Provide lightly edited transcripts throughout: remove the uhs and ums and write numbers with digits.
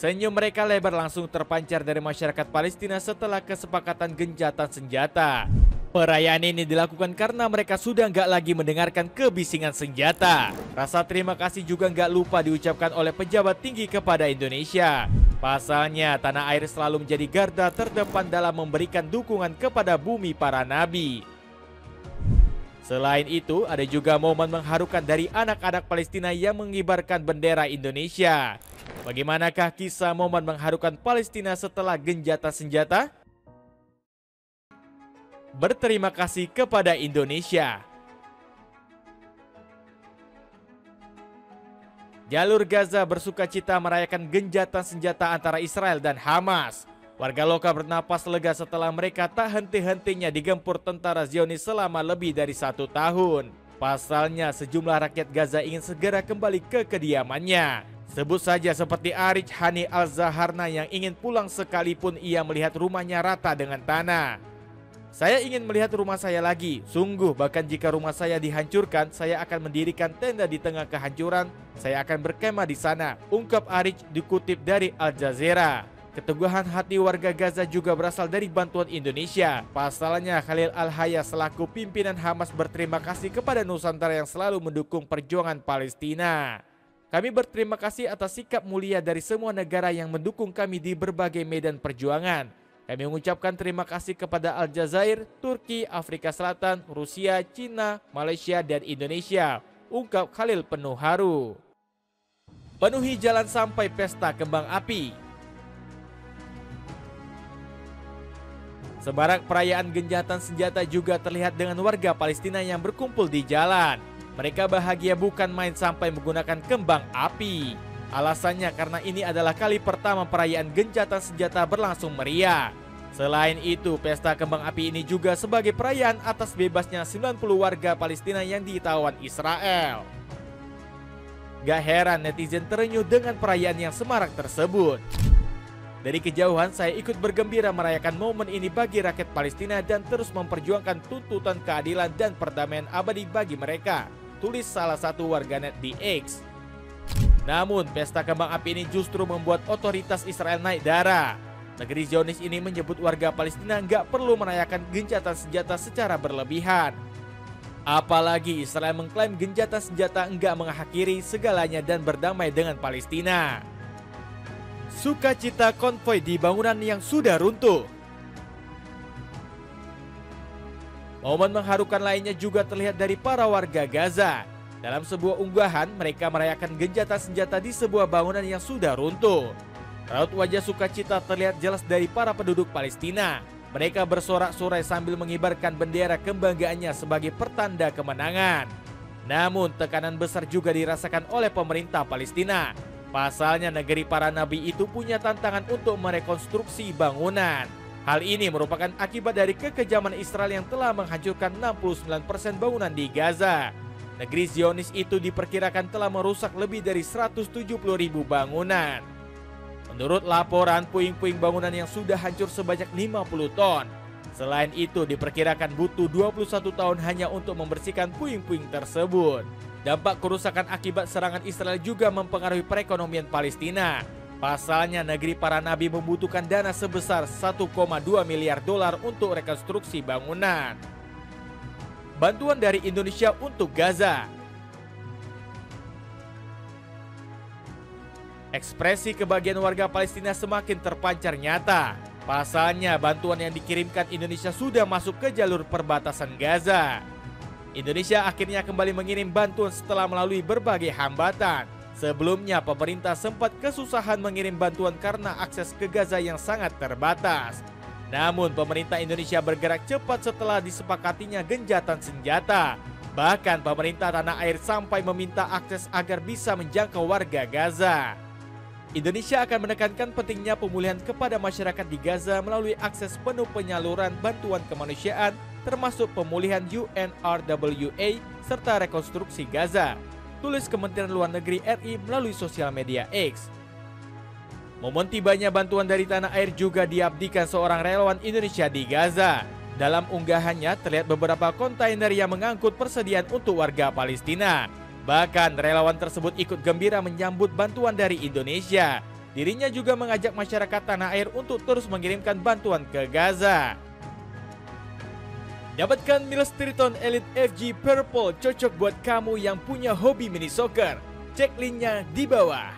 Senyum mereka lebar langsung terpancar dari masyarakat Palestina setelah kesepakatan gencatan senjata. Perayaan ini dilakukan karena mereka sudah nggak lagi mendengarkan kebisingan senjata. Rasa terima kasih juga nggak lupa diucapkan oleh pejabat tinggi kepada Indonesia. Pasalnya, tanah air selalu menjadi garda terdepan dalam memberikan dukungan kepada bumi para nabi. Selain itu, ada juga momen mengharukan dari anak-anak Palestina yang mengibarkan bendera Indonesia. Bagaimanakah kisah momen mengharukan Palestina setelah gencatan senjata? Berterima kasih kepada Indonesia. Jalur Gaza bersukacita merayakan gencatan senjata antara Israel dan Hamas. Warga lokal bernapas lega setelah mereka tak henti-hentinya digempur tentara Zionis selama lebih dari 1 tahun. Pasalnya, sejumlah rakyat Gaza ingin segera kembali ke kediamannya. Sebut saja seperti Arij Hani Al-Zaharna yang ingin pulang sekalipun ia melihat rumahnya rata dengan tanah. Saya ingin melihat rumah saya lagi. Sungguh, bahkan jika rumah saya dihancurkan, saya akan mendirikan tenda di tengah kehancuran. Saya akan berkemah di sana, ungkap Arij dikutip dari Al Jazeera. Keteguhan hati warga Gaza juga berasal dari bantuan Indonesia. Pasalnya, Khalil Al-Hayya selaku pimpinan Hamas berterima kasih kepada Nusantara yang selalu mendukung perjuangan Palestina. Kami berterima kasih atas sikap mulia dari semua negara yang mendukung kami di berbagai medan perjuangan. Kami mengucapkan terima kasih kepada Aljazair, Turki, Afrika Selatan, Rusia, Cina, Malaysia, dan Indonesia, ungkap Khalil penuh haru. Penuhi jalan sampai pesta kembang api. Semarak perayaan gencatan senjata juga terlihat dengan warga Palestina yang berkumpul di jalan. Mereka bahagia bukan main sampai menggunakan kembang api. Alasannya karena ini adalah kali pertama perayaan gencatan senjata berlangsung meriah. Selain itu, pesta kembang api ini juga sebagai perayaan atas bebasnya 90 warga Palestina yang ditawan Israel. Gak heran netizen terenyuh dengan perayaan yang semarak tersebut. Dari kejauhan saya ikut bergembira merayakan momen ini bagi rakyat Palestina dan terus memperjuangkan tuntutan keadilan dan perdamaian abadi bagi mereka, tulis salah satu warganet di X. Namun, pesta kembang api ini justru membuat otoritas Israel naik darah. Negeri Zionis ini menyebut warga Palestina nggak perlu merayakan gencatan senjata secara berlebihan. Apalagi Israel mengklaim gencatan senjata nggak mengakhiri segalanya dan berdamai dengan Palestina. Sukacita konvoi di bangunan yang sudah runtuh. Momen mengharukan lainnya juga terlihat dari para warga Gaza. Dalam sebuah unggahan, mereka merayakan gencatan senjata di sebuah bangunan yang sudah runtuh. Raut wajah sukacita terlihat jelas dari para penduduk Palestina. Mereka bersorak-sorai sambil mengibarkan bendera kebanggaannya sebagai pertanda kemenangan. Namun, tekanan besar juga dirasakan oleh pemerintah Palestina. Pasalnya, negeri para nabi itu punya tantangan untuk merekonstruksi bangunan. Hal ini merupakan akibat dari kekejaman Israel yang telah menghancurkan 69% bangunan di Gaza. Negeri Zionis itu diperkirakan telah merusak lebih dari 170.000 bangunan. Menurut laporan, puing-puing bangunan yang sudah hancur sebanyak 50 ton. Selain itu, diperkirakan butuh 21 tahun hanya untuk membersihkan puing-puing tersebut. Dampak kerusakan akibat serangan Israel juga mempengaruhi perekonomian Palestina. Pasalnya, negeri para nabi membutuhkan dana sebesar 1,2 miliar dolar untuk rekonstruksi bangunan. Bantuan dari Indonesia untuk Gaza. Ekspresi kebahagiaan warga Palestina semakin terpancar nyata. Pasalnya, bantuan yang dikirimkan Indonesia sudah masuk ke jalur perbatasan Gaza. Indonesia akhirnya kembali mengirim bantuan setelah melalui berbagai hambatan. Sebelumnya, pemerintah sempat kesusahan mengirim bantuan karena akses ke Gaza yang sangat terbatas. Namun, pemerintah Indonesia bergerak cepat setelah disepakatinya gencatan senjata. Bahkan, pemerintah tanah air sampai meminta akses agar bisa menjangkau warga Gaza. Indonesia akan menekankan pentingnya pemulihan kepada masyarakat di Gaza melalui akses penuh penyaluran bantuan kemanusiaan, termasuk pemulihan UNRWA serta rekonstruksi Gaza, tulis Kementerian Luar Negeri RI melalui sosial media X. Momen tibanya bantuan dari tanah air juga diabdikan seorang relawan Indonesia di Gaza. Dalam unggahannya terlihat beberapa kontainer yang mengangkut persediaan untuk warga Palestina. Bahkan relawan tersebut ikut gembira menyambut bantuan dari Indonesia. Dirinya juga mengajak masyarakat tanah air untuk terus mengirimkan bantuan ke Gaza. Dapatkan Miles Triton Elite FG Purple cocok buat kamu yang punya hobi mini soccer. Cek linknya di bawah.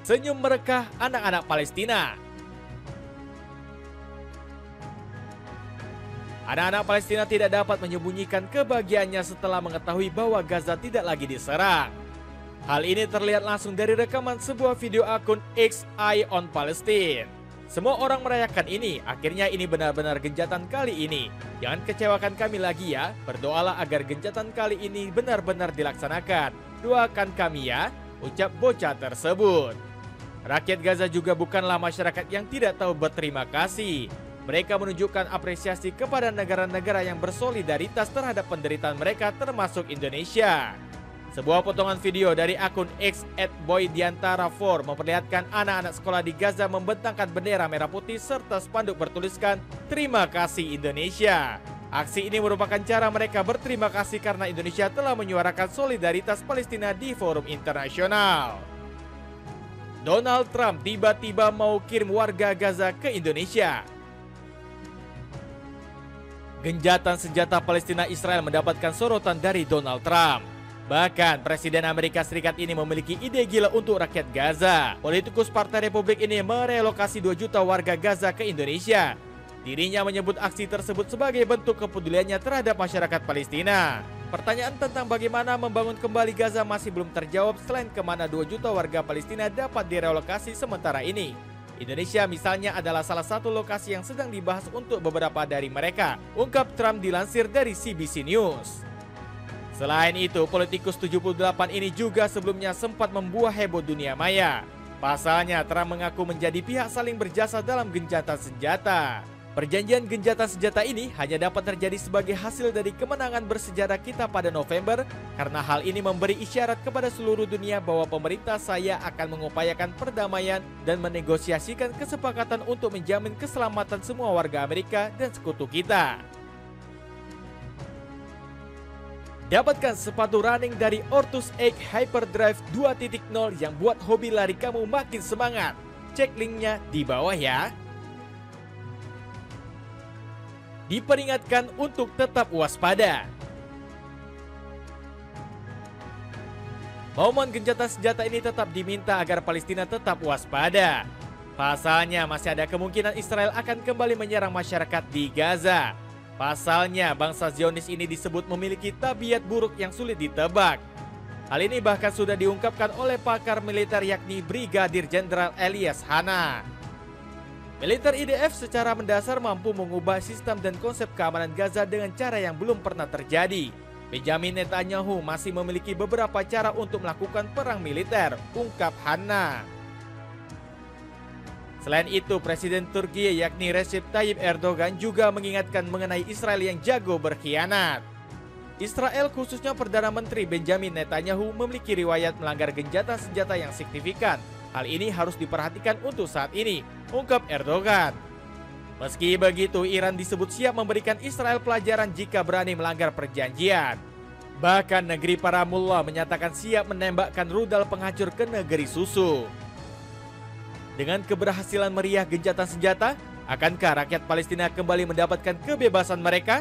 Senyum merekah anak-anak Palestina. Anak-anak Palestina tidak dapat menyembunyikan kebahagiaannya setelah mengetahui bahwa Gaza tidak lagi diserang. Hal ini terlihat langsung dari rekaman sebuah video akun X Eye on Palestine. Semua orang merayakan ini, akhirnya ini benar-benar genjatan kali ini. Jangan kecewakan kami lagi ya, berdoalah agar genjatan kali ini benar-benar dilaksanakan. Doakan kami ya, ucap bocah tersebut. Rakyat Gaza juga bukanlah masyarakat yang tidak tahu berterima kasih. Mereka menunjukkan apresiasi kepada negara-negara yang bersolidaritas terhadap penderitaan mereka termasuk Indonesia. Sebuah potongan video dari akun X @boydiantara4 memperlihatkan anak-anak sekolah di Gaza membentangkan bendera merah putih serta spanduk bertuliskan "Terima kasih Indonesia". Aksi ini merupakan cara mereka berterima kasih karena Indonesia telah menyuarakan solidaritas Palestina di forum internasional. Donald Trump tiba-tiba mau kirim warga Gaza ke Indonesia. Genjatan senjata Palestina Israel mendapatkan sorotan dari Donald Trump. Bahkan Presiden Amerika Serikat ini memiliki ide gila untuk rakyat Gaza. Politikus Partai Republik ini merelokasi 2 juta warga Gaza ke Indonesia. Dirinya menyebut aksi tersebut sebagai bentuk kepeduliannya terhadap masyarakat Palestina. Pertanyaan tentang bagaimana membangun kembali Gaza masih belum terjawab selain kemana 2 juta warga Palestina dapat direlokasi sementara ini. Indonesia misalnya adalah salah satu lokasi yang sedang dibahas untuk beberapa dari mereka, ungkap Trump dilansir dari CBC News. Selain itu, politikus 78 ini juga sebelumnya sempat membuat heboh dunia maya. Pasalnya, Trump mengaku menjadi pihak saling berjasa dalam gencatan senjata. Perjanjian gencatan senjata ini hanya dapat terjadi sebagai hasil dari kemenangan bersejarah kita pada November, karena hal ini memberi isyarat kepada seluruh dunia bahwa pemerintah saya akan mengupayakan perdamaian dan menegosiasikan kesepakatan untuk menjamin keselamatan semua warga Amerika dan sekutu kita. Dapatkan sepatu running dari Ortus X Hyperdrive 2.0 yang buat hobi lari kamu makin semangat. Cek linknya di bawah ya. Diperingatkan untuk tetap waspada. Momen gencatan senjata ini tetap diminta agar Palestina tetap waspada. Pasalnya masih ada kemungkinan Israel akan kembali menyerang masyarakat di Gaza. Pasalnya, bangsa Zionis ini disebut memiliki tabiat buruk yang sulit ditebak. Hal ini bahkan sudah diungkapkan oleh pakar militer yakni Brigadir Jenderal Elias Hana. Militer IDF secara mendasar mampu mengubah sistem dan konsep keamanan Gaza dengan cara yang belum pernah terjadi. Benjamin Netanyahu masih memiliki beberapa cara untuk melakukan perang militer, ungkap Hana. Selain itu, Presiden Turki yakni Recep Tayyip Erdogan juga mengingatkan mengenai Israel yang jago berkhianat. Israel khususnya Perdana Menteri Benjamin Netanyahu memiliki riwayat melanggar gencatan senjata yang signifikan. Hal ini harus diperhatikan untuk saat ini, ungkap Erdogan. Meski begitu, Iran disebut siap memberikan Israel pelajaran jika berani melanggar perjanjian. Bahkan negeri para mullah menyatakan siap menembakkan rudal penghancur ke negeri susu. Dengan keberhasilan meriah gencatan senjata, akankah rakyat Palestina kembali mendapatkan kebebasan mereka?